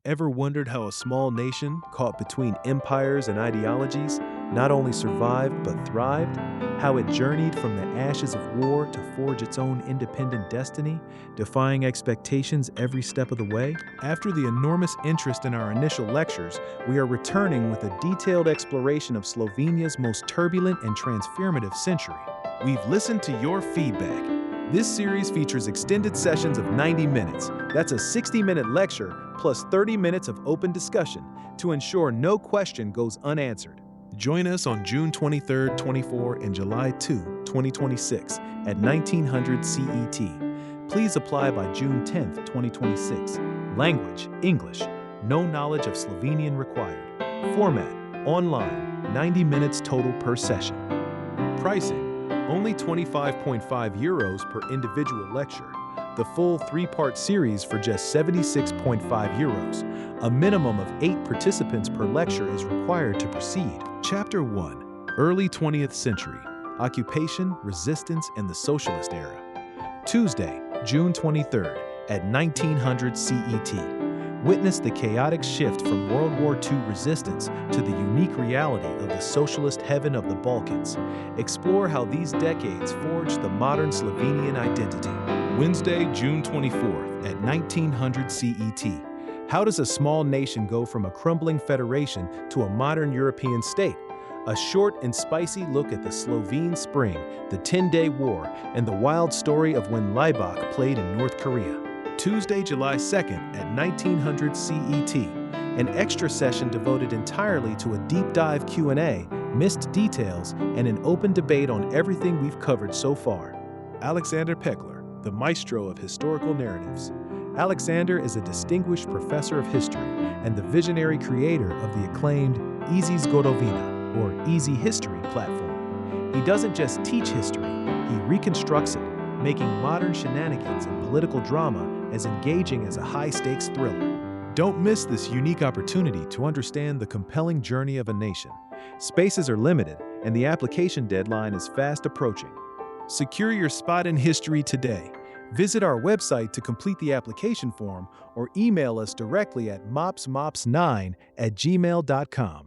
Ever wondered how a small nation, caught between empires and ideologies, not only survived but thrived? How it journeyed from the ashes of war to forge its own independent destiny, defying expectations every step of the way? After the enormous interest in our initial lectures, we are returning with a detailed exploration of Slovenia's most turbulent and transformative century. We've listened to your feedback. This series features extended sessions of 90 minutes. That's a 60-minute lecture plus 30 minutes of open discussion to ensure no question goes unanswered. Join us on June 23, 24 and July 2, 2026 at 1900 CET. Please apply by June 10, 2026. Language, English. No knowledge of Slovenian required. Format, online, 90 minutes total per session. Pricing, only €25.5 per individual lecture. The full three-part series for just €76.5. A minimum of 8 participants per lecture is required to proceed. Chapter 1. Early 20th Century. Occupation, Resistance, and the Socialist Era. Tuesday, June 23rd, at 1900 CET. Witness the chaotic shift from World War II resistance to the unique reality of the socialist heaven of the Balkans. Explore how these decades forged the modern Slovenian identity. Wednesday, June 24th at 1900 CET. How does a small nation go from a crumbling federation to a modern European state? A short and spicy look at the Slovene Spring, the 10-day war, and the wild story of when Laibach played in North Korea. Tuesday, July 2nd at 1900 CET, an extra session devoted entirely to a deep dive Q&A, missed details, and an open debate on everything we've covered so far. Alexander Pekler, the maestro of historical narratives. Alexander is a distinguished professor of history and the visionary creator of the acclaimed Easy Zgodovina, or Easy History platform. He doesn't just teach history, he reconstructs it, making modern shenanigans and political drama as engaging as a high-stakes thriller. Don't miss this unique opportunity to understand the compelling journey of a nation. Spaces are limited, and the application deadline is fast approaching. Secure your spot in history today. Visit our website to complete the application form or email us directly at mopsmops9@gmail.com.